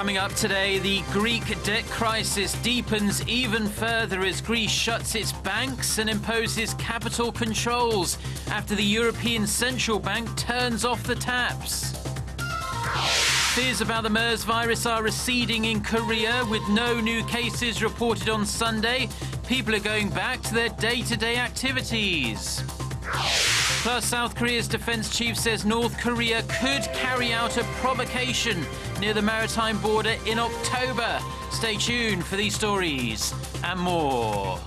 Coming up today, the Greek debt crisis deepens even further as Greece shuts its banks and imposes capital controls after the European Central Bank turns off the taps. Fears about the MERS virus are receding in Korea with no new cases reported on Sunday. People are going back to their day-to-day activities. Plus, South Korea's defense chief says North Korea could carry out a provocation near the maritime border in October. Stay tuned for these stories and more.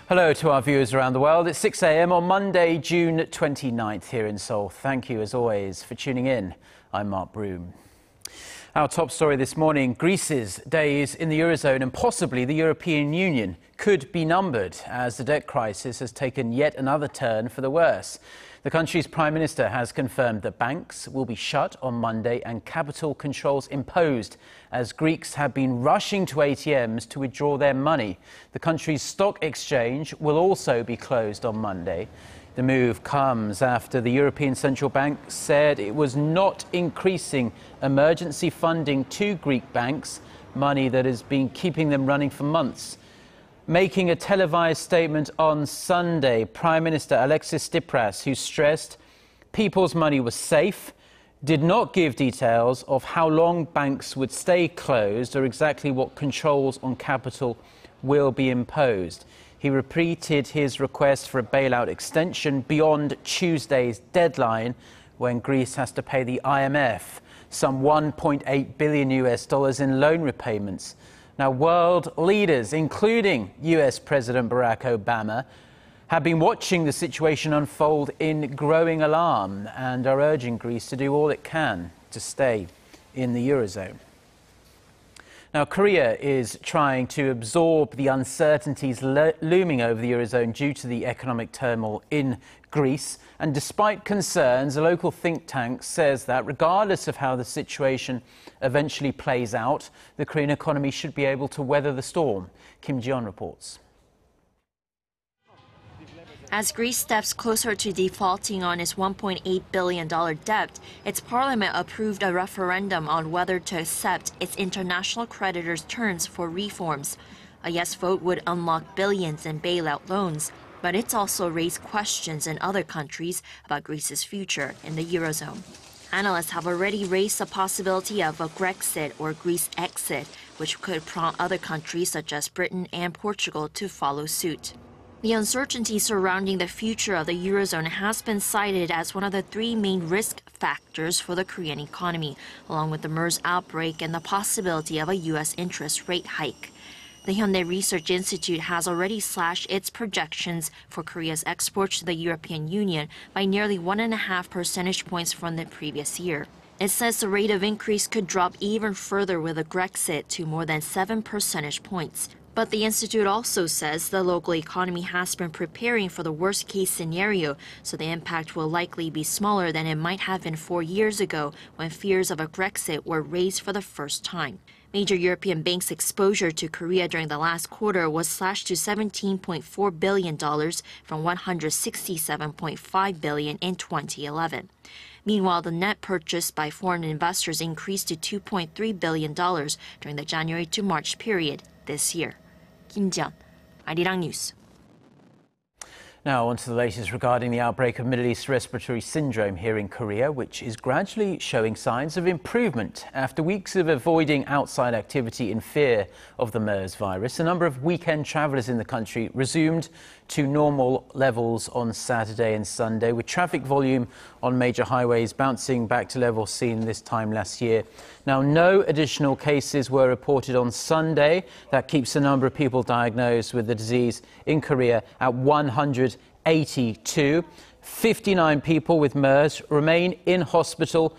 Hello to our viewers around the world. It's 6 a.m. on Monday, June 29th here in Seoul. Thank you, as always, for tuning in. I'm Mark Broome. Our top story this morning, Greece's days in the eurozone and possibly the European Union could be numbered as the debt crisis has taken yet another turn for the worse. The country's Prime Minister has confirmed that banks will be shut on Monday and capital controls imposed as Greeks have been rushing to ATMs to withdraw their money. The country's stock exchange will also be closed on Monday. The move comes after the European Central Bank said it was not increasing emergency funding to Greek banks, money that has been keeping them running for months. Making a televised statement on Sunday, Prime Minister Alexis Tsipras, who stressed people's money was safe, did not give details of how long banks would stay closed or exactly what controls on capital will be imposed. He repeated his request for a bailout extension beyond Tuesday's deadline, when Greece has to pay the IMF some $1.8 billion in loan repayments. Now, world leaders, including US President Barack Obama, have been watching the situation unfold in growing alarm and are urging Greece to do all it can to stay in the eurozone. Now, Korea is trying to absorb the uncertainties looming over the eurozone due to the economic turmoil in Greece. And despite concerns, a local think tank says that regardless of how the situation eventually plays out, the Korean economy should be able to weather the storm. Kim Ji-yeon reports. As Greece steps closer to defaulting on its $1.8 billion debt, its parliament approved a referendum on whether to accept its international creditors' terms for reforms. A yes vote would unlock billions in bailout loans, but it's also raised questions in other countries about Greece's future in the eurozone. Analysts have already raised the possibility of a Grexit or Greece exit, which could prompt other countries such as Britain and Portugal to follow suit. The uncertainty surrounding the future of the eurozone has been cited as one of the three main risk factors for the Korean economy, along with the MERS outbreak and the possibility of a U.S. interest rate hike. The Hyundai Research Institute has already slashed its projections for Korea's exports to the European Union by nearly 1.5 percentage points from the previous year. It says the rate of increase could drop even further with a Grexit to more than 7 percentage points. But the institute also says the local economy has been preparing for the worst-case scenario, so the impact will likely be smaller than it might have been 4 years ago when fears of a Grexit were raised for the first time. Major European banks' exposure to Korea during the last quarter was slashed to $17.4 billion from $167.5 billion in 2011. Meanwhile, the net purchase by foreign investors increased to $2.3 billion during the January to March period this year. Kim Ji-yeon, Arirang News. Now, on to the latest regarding the outbreak of Middle East respiratory syndrome here in Korea, which is gradually showing signs of improvement. After weeks of avoiding outside activity in fear of the MERS virus, a number of weekend travellers in the country resumed to normal levels on Saturday and Sunday, with traffic volume on major highways bouncing back to levels seen this time last year. Now, no additional cases were reported on Sunday. That keeps the number of people diagnosed with the disease in Korea at 182. 59 people with MERS remain in hospital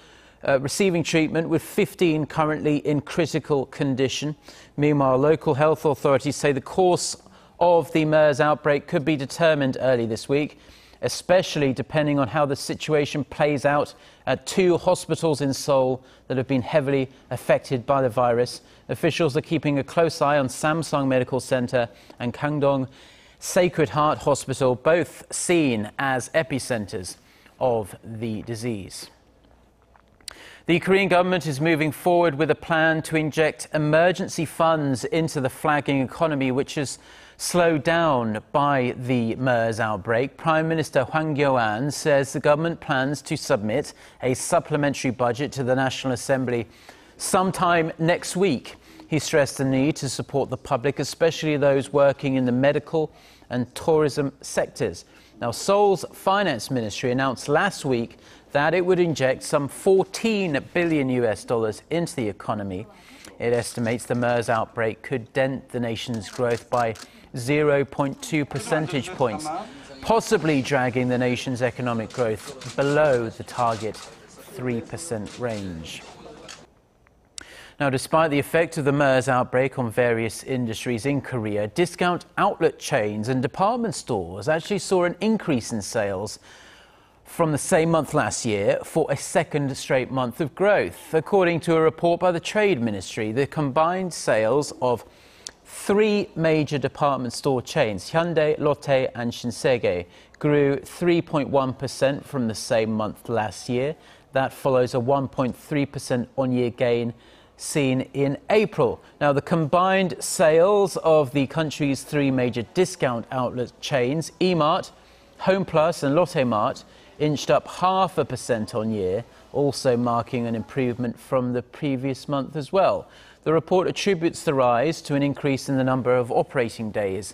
receiving treatment, with 15 currently in critical condition. Meanwhile, local health authorities say the course of the MERS outbreak could be determined early this week. especially depending on how the situation plays out at 2 hospitals in Seoul that have been heavily affected by the virus. Officials are keeping a close eye on Samsung Medical Center and Kangdong Sacred Heart Hospital, both seen as epicenters of the disease. The Korean government is moving forward with a plan to inject emergency funds into the flagging economy, which is slowed down by the MERS outbreak. Prime Minister Hwang Kyo-an says the government plans to submit a supplementary budget to the National Assembly sometime next week. He stressed the need to support the public, especially those working in the medical and tourism sectors. Now, Seoul's finance ministry announced last week that it would inject some $14 billion into the economy. It estimates the MERS outbreak could dent the nation's growth by 0.2 percentage points, possibly dragging the nation's economic growth below the target 3% range. Now, despite the effect of the MERS outbreak on various industries in Korea, discount outlet chains and department stores actually saw an increase in sales from the same month last year for a second straight month of growth. According to a report by the Trade Ministry, the combined sales of 3 major department store chains, Hyundai, Lotte and Shinsegae, grew 3.1% from the same month last year. That follows a 1.3% on-year gain seen in April. Now, the combined sales of the country's 3 major discount outlet chains, E-Mart, Home Plus and Lotte Mart, inched up 0.5% on year, also marking an improvement from the previous month as well. The report attributes the rise to an increase in the number of operating days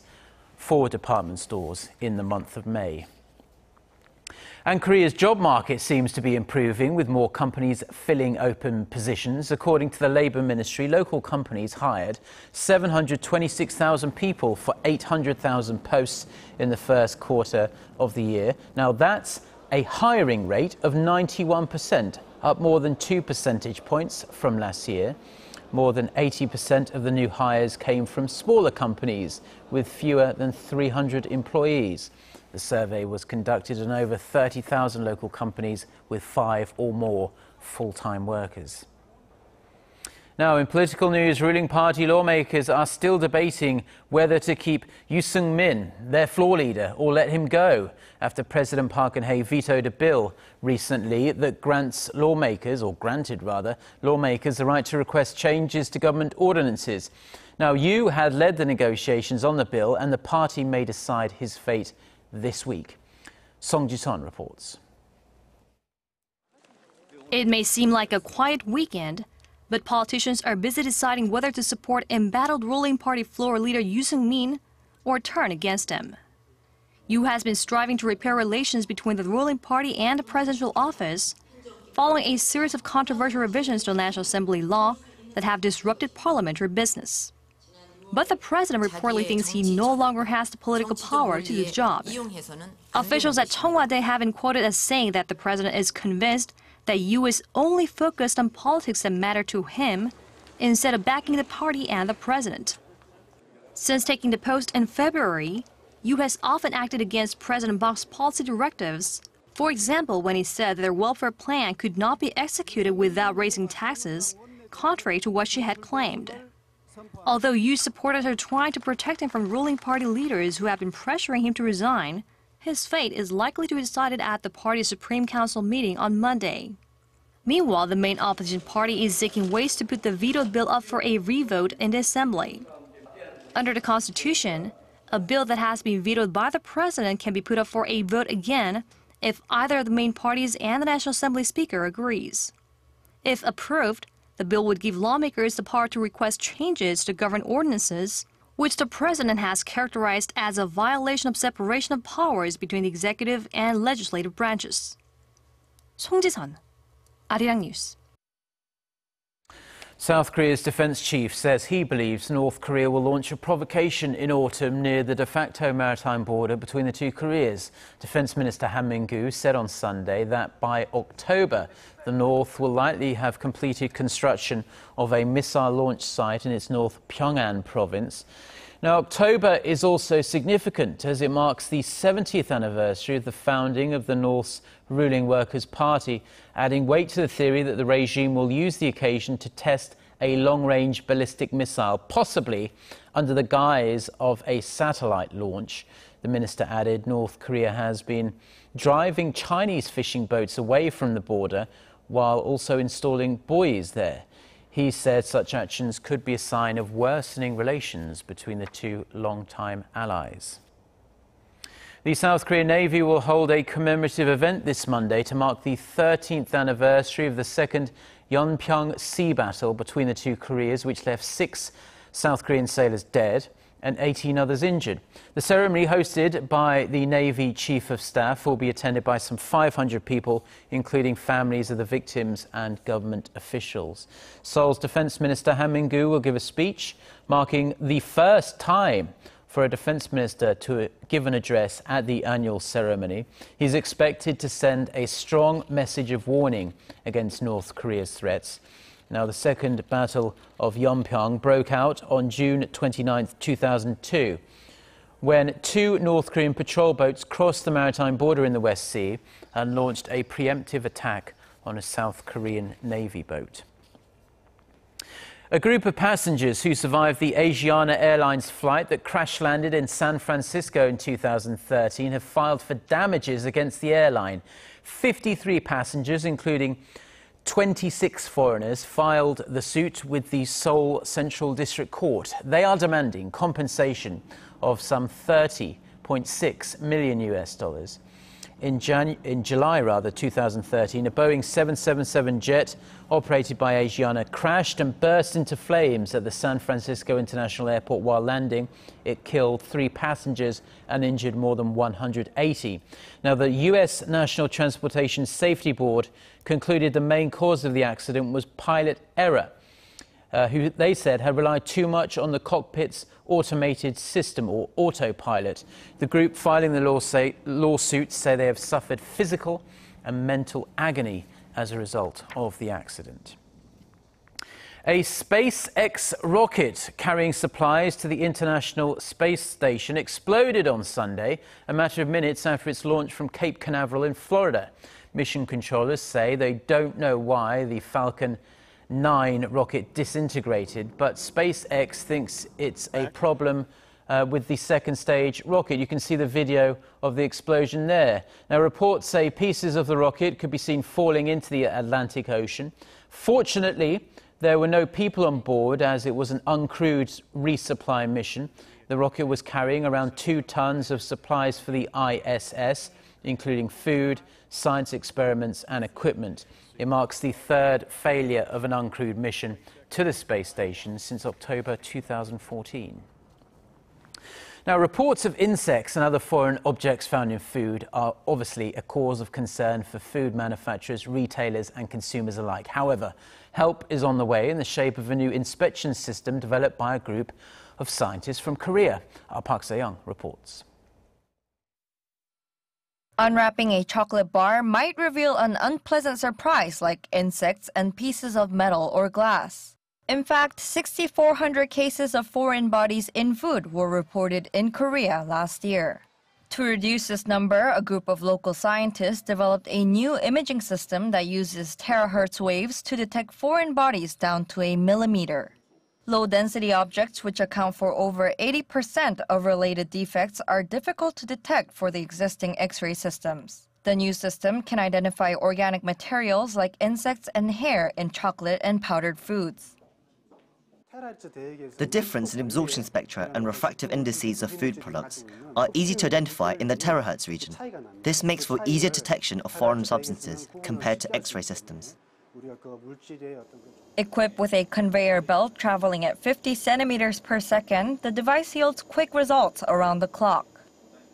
for department stores in the month of May. And Korea's job market seems to be improving, with more companies filling open positions. According to the Labour Ministry, local companies hired 726,000 people for 800,000 posts in the first quarter of the year. Now, that's a hiring rate of 91%, up more than 2 percentage points from last year. More than 80% of the new hires came from smaller companies with fewer than 300 employees. The survey was conducted in over 30,000 local companies with 5 or more full-time workers. Now, in political news, ruling party lawmakers are still debating whether to keep Yoo Seung-min, their floor leader, or let him go after President Park Geun-hye vetoed a bill recently that granted lawmakers the right to request changes to government ordinances. Now, Yoo had led the negotiations on the bill, and the party may decide his fate this week. Song Ji-sun reports. It may seem like a quiet weekend, but politicians are busy deciding whether to support embattled ruling party floor leader Yoo Seung-min or turn against him. Yoo has been striving to repair relations between the ruling party and the presidential office following a series of controversial revisions to the National Assembly law that have disrupted parliamentary business. But the president reportedly thinks he no longer has the political power to do the job. Officials at Cheongwade have been quoted as saying that the president is convinced that Yoo is only focused on politics that matter to him instead of backing the party and the president. Since taking the post in February, Yoo has often acted against President Park's policy directives. For example, when he said that their welfare plan could not be executed without raising taxes, contrary to what she had claimed. Although Yoo's supporters are trying to protect him from ruling party leaders who have been pressuring him to resign, his fate is likely to be decided at the party's Supreme Council meeting on Monday. Meanwhile, the main opposition party is seeking ways to put the vetoed bill up for a revote in the Assembly. Under the Constitution, a bill that has been vetoed by the president can be put up for a vote again if either of the main parties and the National Assembly Speaker agrees. If approved, the bill would give lawmakers the power to request changes to government ordinances, which the president has characterized as a violation of separation of powers between the executive and legislative branches. Song Ji-sun, Arirang News. South Korea's defense chief says he believes North Korea will launch a provocation in autumn near the de facto maritime border between the 2 Koreas. Defense Minister Han Min-gu said on Sunday that by October, the North will likely have completed construction of a missile launch site in its North Pyongan province. Now, October is also significant as it marks the 70th anniversary of the founding of the North's ruling Workers' Party, adding weight to the theory that the regime will use the occasion to test a long-range ballistic missile, possibly under the guise of a satellite launch. The minister added North Korea has been driving Chinese fishing boats away from the border while also installing buoys there. He said such actions could be a sign of worsening relations between the two longtime allies. The South Korean Navy will hold a commemorative event this Monday to mark the 13th anniversary of the second Yeonpyeong sea battle between the two Koreas, which left 6 South Korean sailors dead and 18 others injured. The ceremony, hosted by the Navy Chief of Staff, will be attended by some 500 people, including families of the victims and government officials. Seoul's Defense Minister Han Min-gu will give a speech, marking the first time for a defense minister to give an address at the annual ceremony. He's expected to send a strong message of warning against North Korea's threats. Now, the Second Battle of Yeonpyeong broke out on June 29, 2002, when 2 North Korean patrol boats crossed the maritime border in the West Sea and launched a preemptive attack on a South Korean Navy boat. A group of passengers who survived the Asiana Airlines flight that crash-landed in San Francisco in 2013 have filed for damages against the airline. 53 passengers, including 26 foreigners, filed the suit with the Seoul Central District Court. They are demanding compensation of some $30.6 million. In July 2013, a Boeing 777 jet operated by Asiana crashed and burst into flames at the San Francisco International Airport while landing. It killed 3 passengers and injured more than 180. Now, the U.S. National Transportation Safety Board concluded the main cause of the accident was pilot error, who they said had relied too much on the cockpit's automated system, or autopilot. The group filing the lawsuit say they have suffered physical and mental agony as a result of the accident. A SpaceX rocket carrying supplies to the International Space Station exploded on Sunday, a matter of minutes after its launch from Cape Canaveral in Florida. Mission controllers say they don't know why the Falcon 9 rocket disintegrated, but SpaceX thinks it's a problem with the second stage rocket. You can see the video of the explosion there. Now, reports say pieces of the rocket could be seen falling into the Atlantic Ocean. Fortunately, there were no people on board as it was an uncrewed resupply mission. The rocket was carrying around 2 tons of supplies for the ISS, including food, science experiments and equipment. It marks the 3rd failure of an uncrewed mission to the space station since October 2014. Now, reports of insects and other foreign objects found in food are obviously a cause of concern for food manufacturers, retailers and consumers alike. However, help is on the way in the shape of a new inspection system developed by a group of scientists from Korea. Our Park Se-young reports. Unwrapping a chocolate bar might reveal an unpleasant surprise like insects and pieces of metal or glass. In fact, 6,400 cases of foreign bodies in food were reported in Korea last year. To reduce this number, a group of local scientists developed a new imaging system that uses terahertz waves to detect foreign bodies down to a millimeter. Low-density objects, which account for over 80% of related defects, are difficult to detect for the existing X-ray systems. The new system can identify organic materials like insects and hair in chocolate and powdered foods. The difference in absorption spectra and refractive indices of food products are easy to identify in the terahertz region. This makes for easier detection of foreign substances compared to X-ray systems. Equipped with a conveyor belt traveling at 50 centimeters per second, the device yields quick results around the clock.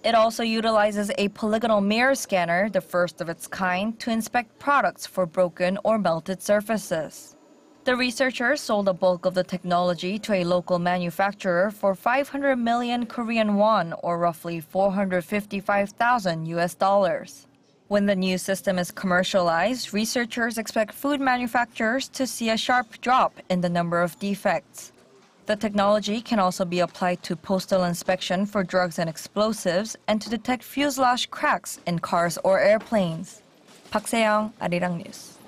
It also utilizes a polygonal mirror scanner, the first of its kind, to inspect products for broken or melted surfaces. The researchers sold a bulk of the technology to a local manufacturer for 500 million Korean won, or roughly $455,000. When the new system is commercialized, researchers expect food manufacturers to see a sharp drop in the number of defects. The technology can also be applied to postal inspection for drugs and explosives and to detect fuselage cracks in cars or airplanes. Park Se-young, Arirang News.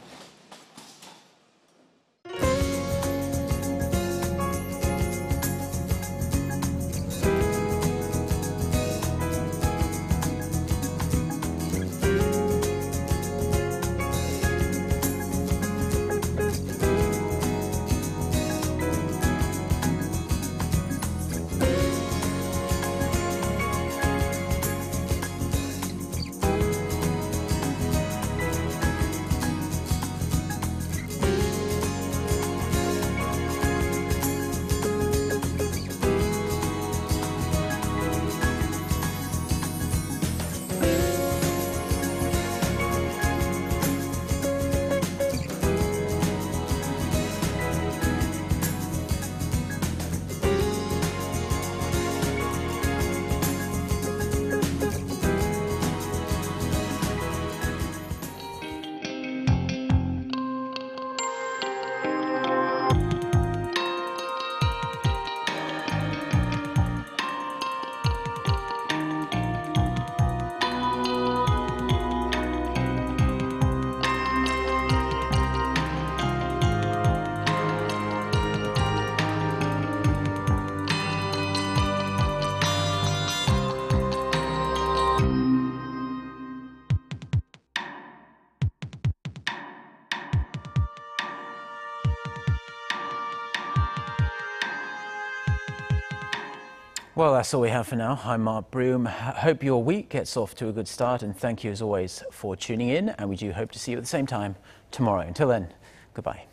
Well, that's all we have for now. I'm Mark Broome. Hope your week gets off to a good start, and thank you as always for tuning in, and we do hope to see you at the same time tomorrow. Until then, goodbye.